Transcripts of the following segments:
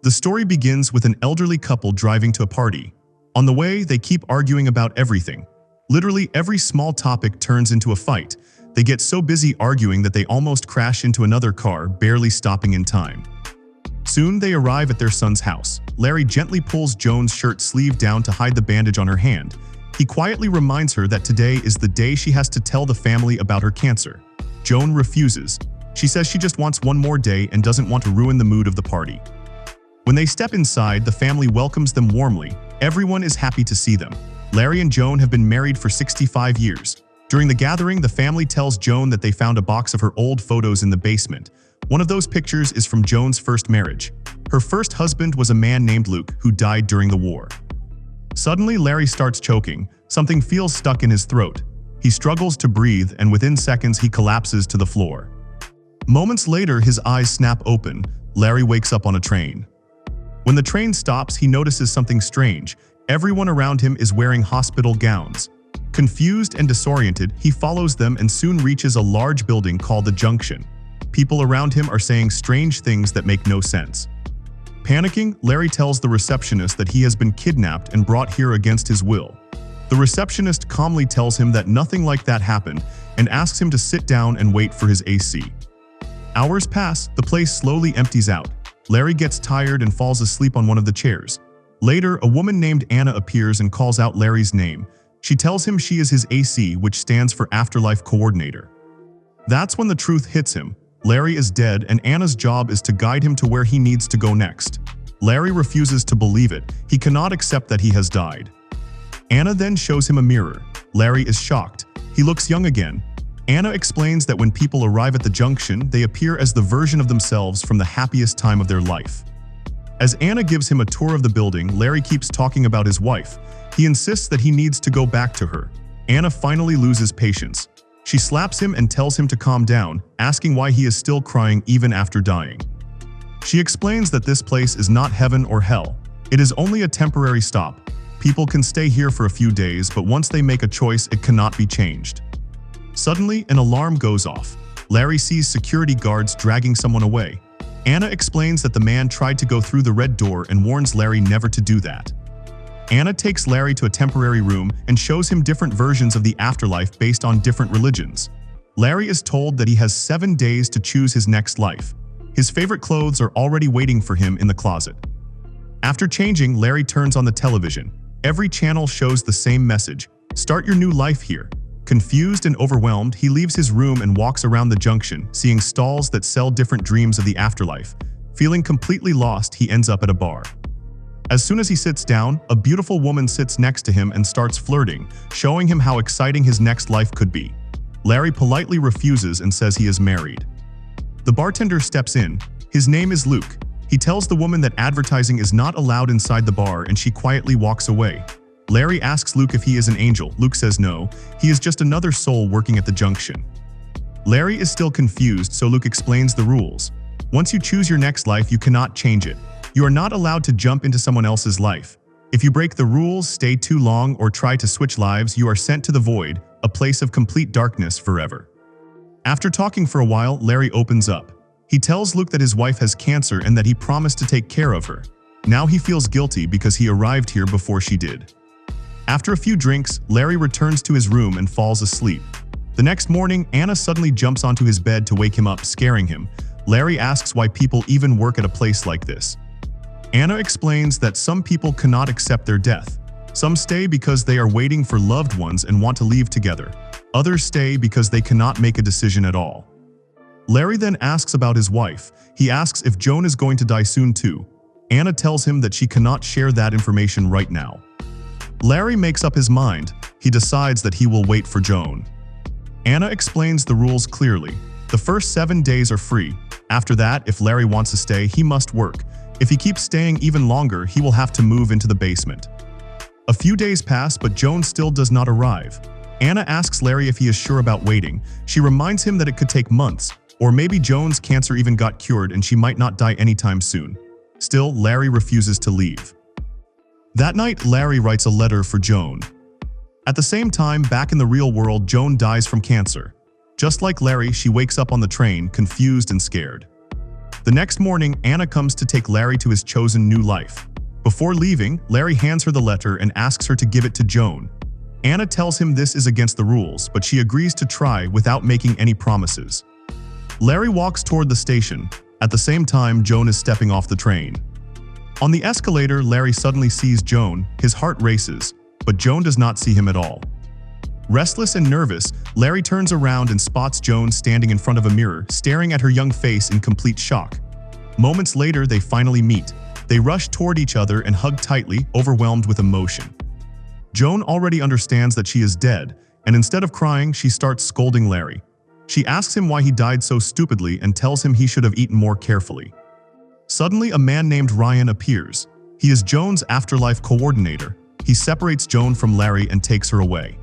The story begins with an elderly couple driving to a party. On the way, they keep arguing about everything. Literally every small topic turns into a fight. They get so busy arguing that they almost crash into another car, barely stopping in time. Soon they arrive at their son's house. Larry gently pulls Joan's shirt sleeve down to hide the bandage on her hand. He quietly reminds her that today is the day she has to tell the family about her cancer. Joan refuses. She says she just wants one more day and doesn't want to ruin the mood of the party. When they step inside, the family welcomes them warmly. Everyone is happy to see them. Larry and Joan have been married for 65 years. During the gathering, the family tells Joan that they found a box of her old photos in the basement. One of those pictures is from Joan's first marriage. Her first husband was a man named Luke who died during the war. Suddenly, Larry starts choking. Something feels stuck in his throat. He struggles to breathe, and within seconds he collapses to the floor. Moments later, his eyes snap open. Larry wakes up on a train. When the train stops, he notices something strange. Everyone around him is wearing hospital gowns. Confused and disoriented, he follows them and soon reaches a large building called the Junction. People around him are saying strange things that make no sense. Panicking, Larry tells the receptionist that he has been kidnapped and brought here against his will. The receptionist calmly tells him that nothing like that happened and asks him to sit down and wait for his AC. Hours pass, the place slowly empties out. Larry gets tired and falls asleep on one of the chairs. Later, a woman named Anna appears and calls out Larry's name. She tells him she is his AC, which stands for Afterlife Coordinator. That's when the truth hits him. Larry is dead, and Anna's job is to guide him to where he needs to go next. Larry refuses to believe it. He cannot accept that he has died. Anna then shows him a mirror. Larry is shocked. He looks young again. Anna explains that when people arrive at the junction, they appear as the version of themselves from the happiest time of their life. As Anna gives him a tour of the building, Larry keeps talking about his wife. He insists that he needs to go back to her. Anna finally loses patience. She slaps him and tells him to calm down, asking why he is still crying even after dying. She explains that this place is not heaven or hell. It is only a temporary stop. People can stay here for a few days, but once they make a choice, it cannot be changed. Suddenly, an alarm goes off. Larry sees security guards dragging someone away. Anna explains that the man tried to go through the red door and warns Larry never to do that. Anna takes Larry to a temporary room and shows him different versions of the afterlife based on different religions. Larry is told that he has 7 days to choose his next life. His favorite clothes are already waiting for him in the closet. After changing, Larry turns on the television. Every channel shows the same message: start your new life here. Confused and overwhelmed, he leaves his room and walks around the junction, seeing stalls that sell different dreams of the afterlife. Feeling completely lost, he ends up at a bar. As soon as he sits down, a beautiful woman sits next to him and starts flirting, showing him how exciting his next life could be. Larry politely refuses and says he is married. The bartender steps in. His name is Luke. He tells the woman that advertising is not allowed inside the bar, and she quietly walks away. Larry asks Luke if he is an angel. Luke says no, he is just another soul working at the junction. Larry is still confused, so Luke explains the rules. Once you choose your next life, you cannot change it. You are not allowed to jump into someone else's life. If you break the rules, stay too long, or try to switch lives, you are sent to the void, a place of complete darkness forever. After talking for a while, Larry opens up. He tells Luke that his wife has cancer and that he promised to take care of her. Now he feels guilty because he arrived here before she did. After a few drinks, Larry returns to his room and falls asleep. The next morning, Anna suddenly jumps onto his bed to wake him up, scaring him. Larry asks why people even work at a place like this. Anna explains that some people cannot accept their death. Some stay because they are waiting for loved ones and want to leave together. Others stay because they cannot make a decision at all. Larry then asks about his wife. He asks if Joan is going to die soon too. Anna tells him that she cannot share that information right now. Larry makes up his mind. He decides that he will wait for Joan. Anna explains the rules clearly. The first 7 days are free. After that, if Larry wants to stay, he must work. If he keeps staying even longer, he will have to move into the basement. A few days pass, but Joan still does not arrive. Anna asks Larry if he is sure about waiting. She reminds him that it could take months, or maybe Joan's cancer even got cured and she might not die anytime soon. Still, Larry refuses to leave. That night, Larry writes a letter for Joan. At the same time, back in the real world, Joan dies from cancer. Just like Larry, she wakes up on the train, confused and scared. The next morning, Anna comes to take Larry to his chosen new life. Before leaving, Larry hands her the letter and asks her to give it to Joan. Anna tells him this is against the rules, but she agrees to try without making any promises. Larry walks toward the station. At the same time, Joan is stepping off the train. On the escalator, Larry suddenly sees Joan. His heart races, but Joan does not see him at all. Restless and nervous, Larry turns around and spots Joan standing in front of a mirror, staring at her young face in complete shock. Moments later, they finally meet. They rush toward each other and hug tightly, overwhelmed with emotion. Joan already understands that she is dead, and instead of crying, she starts scolding Larry. She asks him why he died so stupidly and tells him he should have eaten more carefully. Suddenly, a man named Ryan appears. He is Joan's afterlife coordinator. He separates Joan from Larry and takes her away.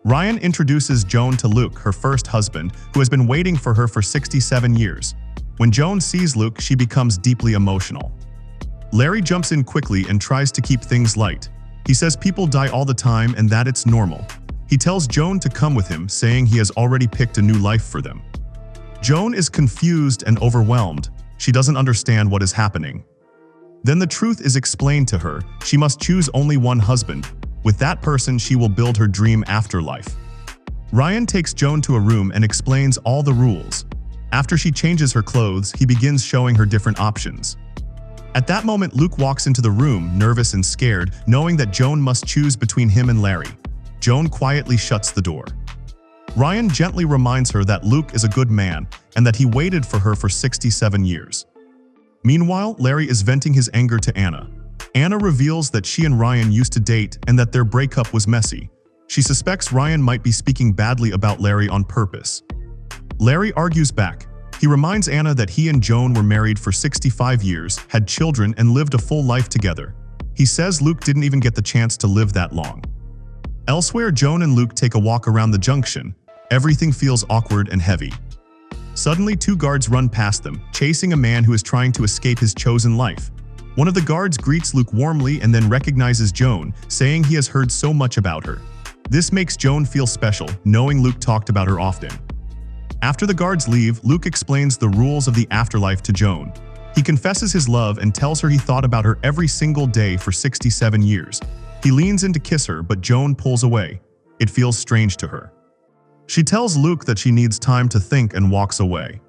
Ryan introduces Joan to Luke, her first husband, who has been waiting for her for 67 years. When Joan sees Luke, she becomes deeply emotional. Larry jumps in quickly and tries to keep things light. He says people die all the time and that it's normal. He tells Joan to come with him, saying he has already picked a new life for them. Joan is confused and overwhelmed. She doesn't understand what is happening. Then the truth is explained to her. She must choose only one husband. With that person, she will build her dream afterlife. Ryan takes Joan to a room and explains all the rules. After she changes her clothes, he begins showing her different options. At that moment, Luke walks into the room, nervous and scared, knowing that Joan must choose between him and Larry. Joan quietly shuts the door. Ryan gently reminds her that Luke is a good man and that he waited for her for 67 years. Meanwhile, Larry is venting his anger to Anna. Anna reveals that she and Ryan used to date and that their breakup was messy. She suspects Ryan might be speaking badly about Larry on purpose. Larry argues back. He reminds Anna that he and Joan were married for 65 years, had children, and lived a full life together. He says Luke didn't even get the chance to live that long. Elsewhere, Joan and Luke take a walk around the junction. Everything feels awkward and heavy. Suddenly, two guards run past them, chasing a man who is trying to escape his chosen life. One of the guards greets Luke warmly and then recognizes Joan, saying he has heard so much about her. This makes Joan feel special, knowing Luke talked about her often. After the guards leave, Luke explains the rules of the afterlife to Joan. He confesses his love and tells her he thought about her every single day for 67 years. He leans in to kiss her, but Joan pulls away. It feels strange to her. She tells Luke that she needs time to think and walks away.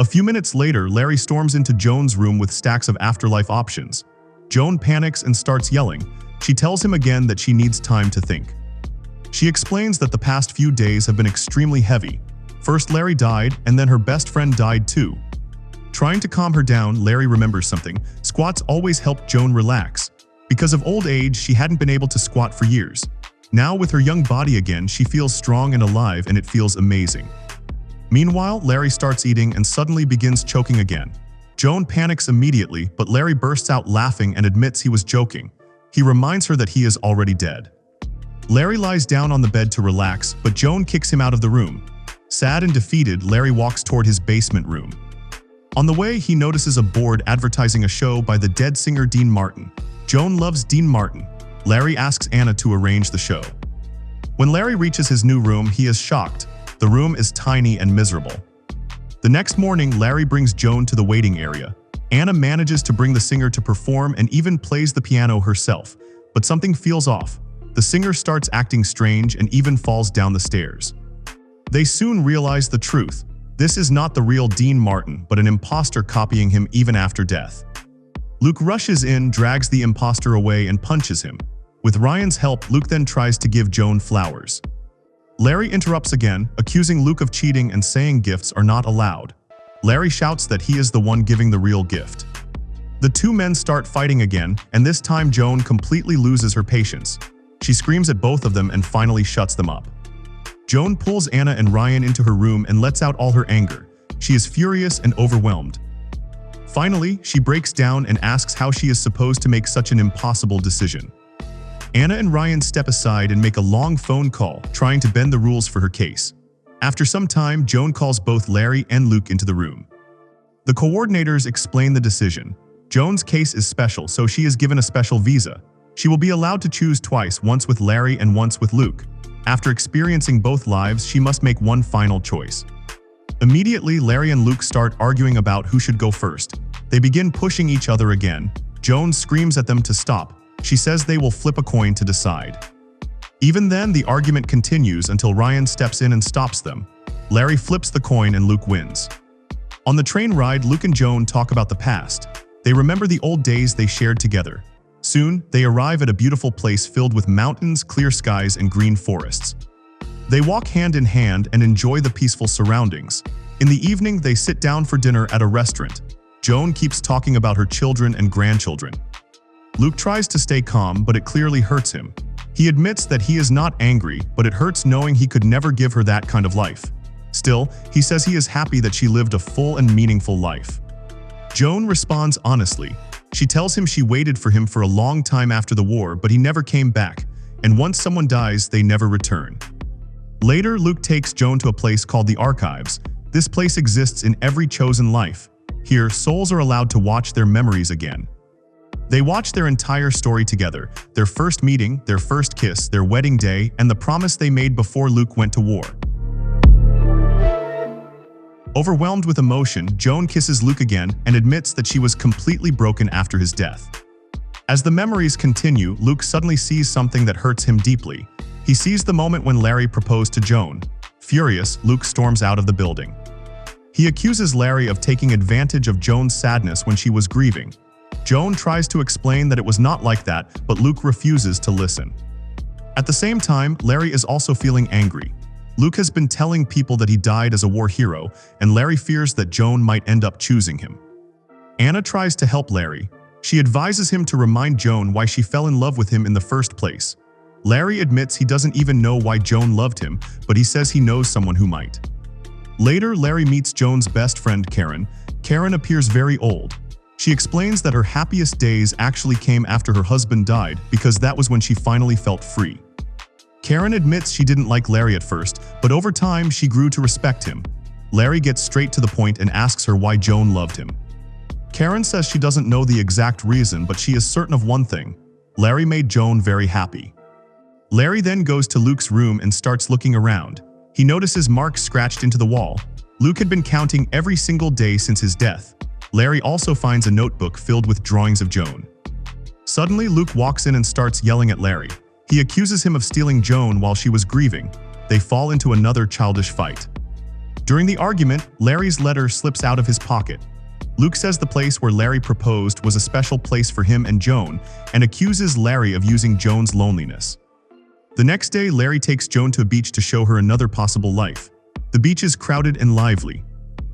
A few minutes later, Larry storms into Joan's room with stacks of afterlife options. Joan panics and starts yelling. She tells him again that she needs time to think. She explains that the past few days have been extremely heavy. First Larry died, and then her best friend died too. Trying to calm her down, Larry remembers something. Squats always helped Joan relax. Because of old age, she hadn't been able to squat for years. Now, with her young body again, she feels strong and alive, and it feels amazing. Meanwhile, Larry starts eating and suddenly begins choking again. Joan panics immediately, but Larry bursts out laughing and admits he was joking. He reminds her that he is already dead. Larry lies down on the bed to relax, but Joan kicks him out of the room. Sad and defeated, Larry walks toward his basement room. On the way, he notices a board advertising a show by the dead singer Dean Martin. Joan loves Dean Martin. Larry asks Anna to arrange the show. When Larry reaches his new room, he is shocked. The room is tiny and miserable. The next morning, Larry brings Joan to the waiting area. Anna manages to bring the singer to perform and even plays the piano herself, but something feels off. The singer starts acting strange and even falls down the stairs. They soon realize the truth. This is not the real Dean Martin, but an imposter copying him even after death. Luke rushes in, drags the imposter away, and punches him. With Ryan's help, Luke then tries to give Joan flowers. Larry interrupts again, accusing Luke of cheating and saying gifts are not allowed. Larry shouts that he is the one giving the real gift. The two men start fighting again, and this time Joan completely loses her patience. She screams at both of them and finally shuts them up. Joan pulls Anna and Ryan into her room and lets out all her anger. She is furious and overwhelmed. Finally, she breaks down and asks how she is supposed to make such an impossible decision. Anna and Ryan step aside and make a long phone call, trying to bend the rules for her case. After some time, Joan calls both Larry and Luke into the room. The coordinators explain the decision. Joan's case is special, so she is given a special visa. She will be allowed to choose twice, once with Larry and once with Luke. After experiencing both lives, she must make one final choice. Immediately, Larry and Luke start arguing about who should go first. They begin pushing each other again. Joan screams at them to stop. She says they will flip a coin to decide. Even then, the argument continues until Ryan steps in and stops them. Larry flips the coin and Luke wins. On the train ride, Luke and Joan talk about the past. They remember the old days they shared together. Soon, they arrive at a beautiful place filled with mountains, clear skies, and green forests. They walk hand in hand and enjoy the peaceful surroundings. In the evening, they sit down for dinner at a restaurant. Joan keeps talking about her children and grandchildren. Luke tries to stay calm, but it clearly hurts him. He admits that he is not angry, but it hurts knowing he could never give her that kind of life. Still, he says he is happy that she lived a full and meaningful life. Joan responds honestly. She tells him she waited for him for a long time after the war, but he never came back, and once someone dies, they never return. Later, Luke takes Joan to a place called the Archives. This place exists in every chosen life. Here, souls are allowed to watch their memories again. They watch their entire story together, their first meeting, their first kiss, their wedding day, and the promise they made before Luke went to war. Overwhelmed with emotion, Joan kisses Luke again and admits that she was completely broken after his death. As the memories continue, Luke suddenly sees something that hurts him deeply. He sees the moment when Larry proposed to Joan. Furious, Luke storms out of the building. He accuses Larry of taking advantage of Joan's sadness when she was grieving. Joan tries to explain that it was not like that, but Luke refuses to listen. At the same time, Larry is also feeling angry. Luke has been telling people that he died as a war hero, and Larry fears that Joan might end up choosing him. Anna tries to help Larry. She advises him to remind Joan why she fell in love with him in the first place. Larry admits he doesn't even know why Joan loved him, but he says he knows someone who might. Later, Larry meets Joan's best friend, Karen. Karen appears very old. She explains that her happiest days actually came after her husband died because that was when she finally felt free. Karen admits she didn't like Larry at first, but over time she grew to respect him. Larry gets straight to the point and asks her why Joan loved him. Karen says she doesn't know the exact reason, but she is certain of one thing: Larry made Joan very happy. Larry then goes to Luke's room and starts looking around. He notices marks scratched into the wall. Luke had been counting every single day since his death. Larry also finds a notebook filled with drawings of Joan. Suddenly, Luke walks in and starts yelling at Larry. He accuses him of stealing Joan while she was grieving. They fall into another childish fight. During the argument, Larry's letter slips out of his pocket. Luke says the place where Larry proposed was a special place for him and Joan, and accuses Larry of using Joan's loneliness. The next day, Larry takes Joan to a beach to show her another possible life. The beach is crowded and lively.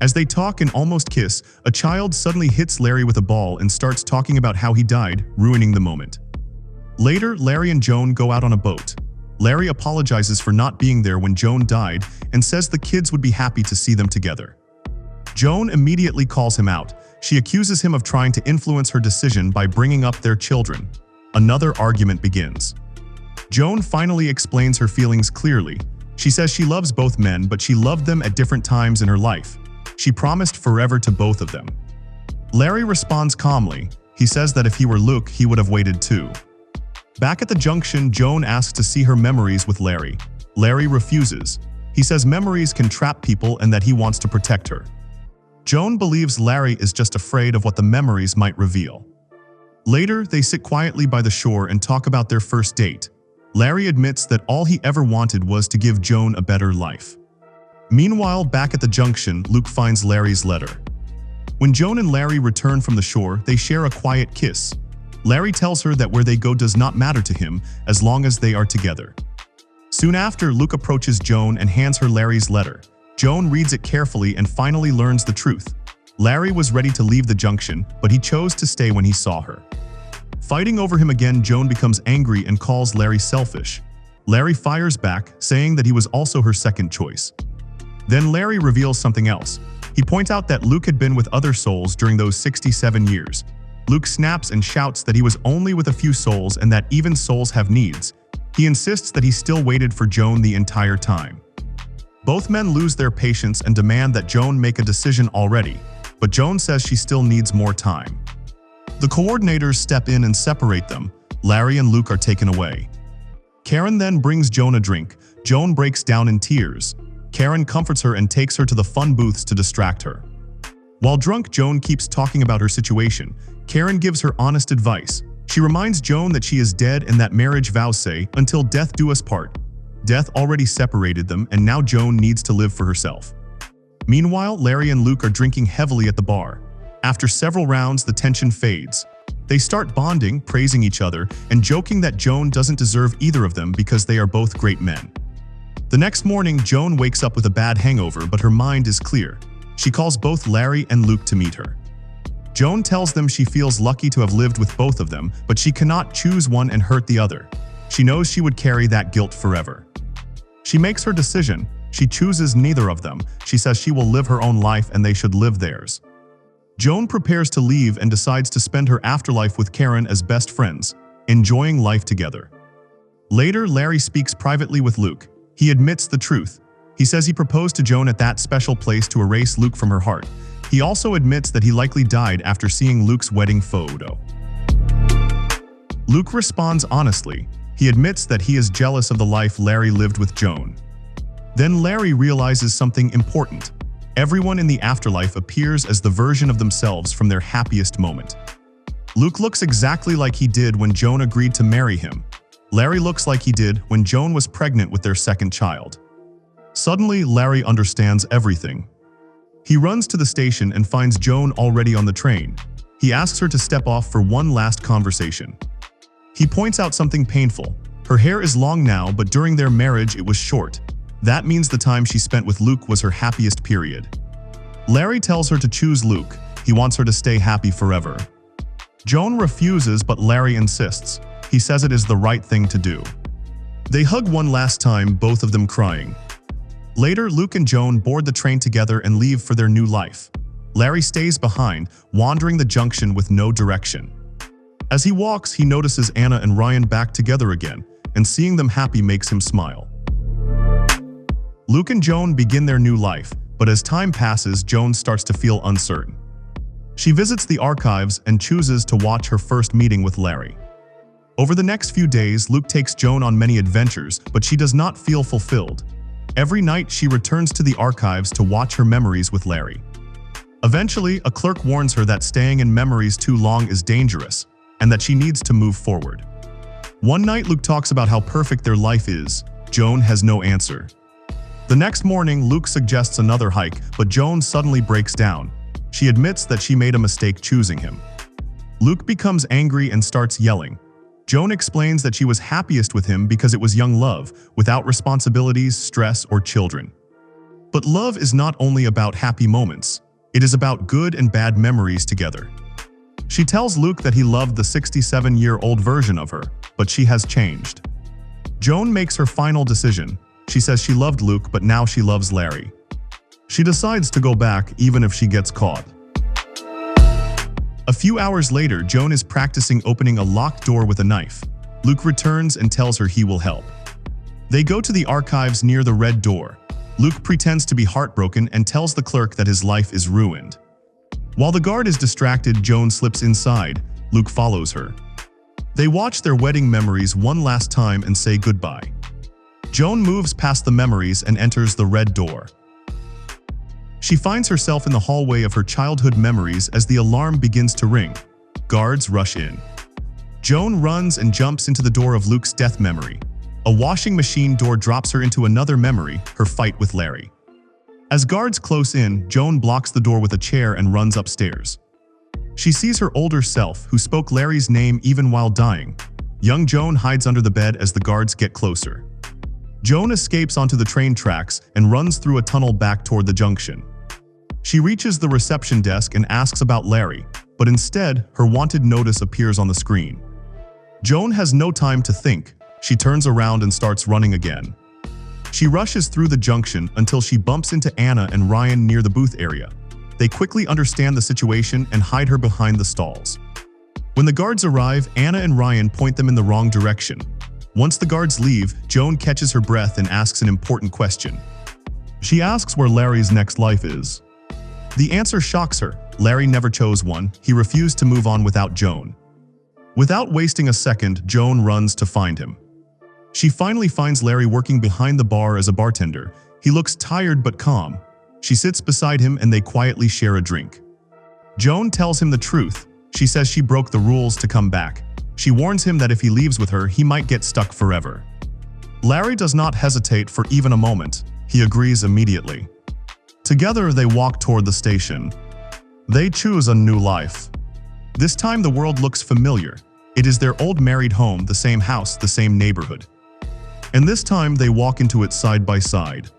As they talk and almost kiss, a child suddenly hits Larry with a ball and starts talking about how he died, ruining the moment. Later, Larry and Joan go out on a boat. Larry apologizes for not being there when Joan died and says the kids would be happy to see them together. Joan immediately calls him out. She accuses him of trying to influence her decision by bringing up their children. Another argument begins. Joan finally explains her feelings clearly. She says she loves both men, but she loved them at different times in her life. She promised forever to both of them. Larry responds calmly. He says that if he were Luke, he would have waited too. Back at the junction, Joan asks to see her memories with Larry. Larry refuses. He says memories can trap people and that he wants to protect her. Joan believes Larry is just afraid of what the memories might reveal. Later, they sit quietly by the shore and talk about their first date. Larry admits that all he ever wanted was to give Joan a better life. Meanwhile, back at the junction, Luke finds Larry's letter. When Joan and Larry return from the shore, they share a quiet kiss. Larry tells her that where they go does not matter to him as long as they are together. Soon after, Luke approaches Joan and hands her Larry's letter. Joan reads it carefully and finally learns the truth. Larry was ready to leave the junction, but he chose to stay when he saw her. Fighting over him again, Joan becomes angry and calls Larry selfish. Larry fires back, saying that he was also her second choice. Then Larry reveals something else. He points out that Luke had been with other souls during those 67 years. Luke snaps and shouts that he was only with a few souls and that even souls have needs. He insists that he still waited for Joan the entire time. Both men lose their patience and demand that Joan make a decision already, but Joan says she still needs more time. The coordinators step in and separate them. Larry and Luke are taken away. Karen then brings Joan a drink. Joan breaks down in tears. Karen comforts her and takes her to the fun booths to distract her. While drunk, Joan keeps talking about her situation. Karen gives her honest advice. She reminds Joan that she is dead and that marriage vows say, "Until death do us part." Death already separated them, and now Joan needs to live for herself. Meanwhile, Larry and Luke are drinking heavily at the bar. After several rounds, the tension fades. They start bonding, praising each other, and joking that Joan doesn't deserve either of them because they are both great men. The next morning, Joan wakes up with a bad hangover, but her mind is clear. She calls both Larry and Luke to meet her. Joan tells them she feels lucky to have lived with both of them, but she cannot choose one and hurt the other. She knows she would carry that guilt forever. She makes her decision. She chooses neither of them. She says she will live her own life and they should live theirs. Joan prepares to leave and decides to spend her afterlife with Karen as best friends, enjoying life together. Later, Larry speaks privately with Luke. He admits the truth. He says he proposed to Joan at that special place to erase Luke from her heart. He also admits that he likely died after seeing Luke's wedding photo. Luke responds honestly. He admits that he is jealous of the life Larry lived with Joan. Then Larry realizes something important. Everyone in the afterlife appears as the version of themselves from their happiest moment. Luke looks exactly like he did when Joan agreed to marry him. Larry looks like he did when Joan was pregnant with their second child. Suddenly, Larry understands everything. He runs to the station and finds Joan already on the train. He asks her to step off for one last conversation. He points out something painful. Her hair is long now, but during their marriage it was short. That means the time she spent with Luke was her happiest period. Larry tells her to choose Luke. He wants her to stay happy forever. Joan refuses, but Larry insists. He says it is the right thing to do. They hug one last time, both of them crying. Later, Luke and Joan board the train together and leave for their new life. Larry stays behind, wandering the junction with no direction. As he walks, he notices Anna and Ryan back together again, and seeing them happy makes him smile. Luke and Joan begin their new life, but as time passes, Joan starts to feel uncertain. She visits the archives and chooses to watch her first meeting with Larry. Over the next few days, Luke takes Joan on many adventures, but she does not feel fulfilled. Every night, she returns to the archives to watch her memories with Larry. Eventually, a clerk warns her that staying in memories too long is dangerous, and that she needs to move forward. One night, Luke talks about how perfect their life is. Joan has no answer. The next morning, Luke suggests another hike, but Joan suddenly breaks down. She admits that she made a mistake choosing him. Luke becomes angry and starts yelling. Joan explains that she was happiest with him because it was young love, without responsibilities, stress, or children. But love is not only about happy moments. It is about good and bad memories together. She tells Luke that he loved the 67-year-old version of her, but she has changed. Joan makes her final decision. She says she loved Luke, but now she loves Larry. She decides to go back even if she gets caught. A few hours later, Joan is practicing opening a locked door with a knife. Luke returns and tells her he will help. They go to the archives near the red door. Luke pretends to be heartbroken and tells the clerk that his life is ruined. While the guard is distracted, Joan slips inside. Luke follows her. They watch their wedding memories one last time and say goodbye. Joan moves past the memories and enters the red door. She finds herself in the hallway of her childhood memories as the alarm begins to ring. Guards rush in. Joan runs and jumps into the door of Luke's death memory. A washing machine door drops her into another memory, her fight with Larry. As guards close in, Joan blocks the door with a chair and runs upstairs. She sees her older self, who spoke Larry's name even while dying. Young Joan hides under the bed as the guards get closer. Joan escapes onto the train tracks and runs through a tunnel back toward the junction. She reaches the reception desk and asks about Larry, but instead, her wanted notice appears on the screen. Joan has no time to think. She turns around and starts running again. She rushes through the junction until she bumps into Anna and Ryan near the booth area. They quickly understand the situation and hide her behind the stalls. When the guards arrive, Anna and Ryan point them in the wrong direction. Once the guards leave, Joan catches her breath and asks an important question. She asks where Larry's next life is. The answer shocks her. Larry never chose one. He refused to move on without Joan. Without wasting a second, Joan runs to find him. She finally finds Larry working behind the bar as a bartender. He looks tired but calm. She sits beside him and they quietly share a drink. Joan tells him the truth. She says she broke the rules to come back. She warns him that if he leaves with her, he might get stuck forever. Larry does not hesitate for even a moment. He agrees immediately. Together, they walk toward the station. They choose a new life. This time, the world looks familiar. It is their old married home, the same house, the same neighborhood. And this time, they walk into it side by side.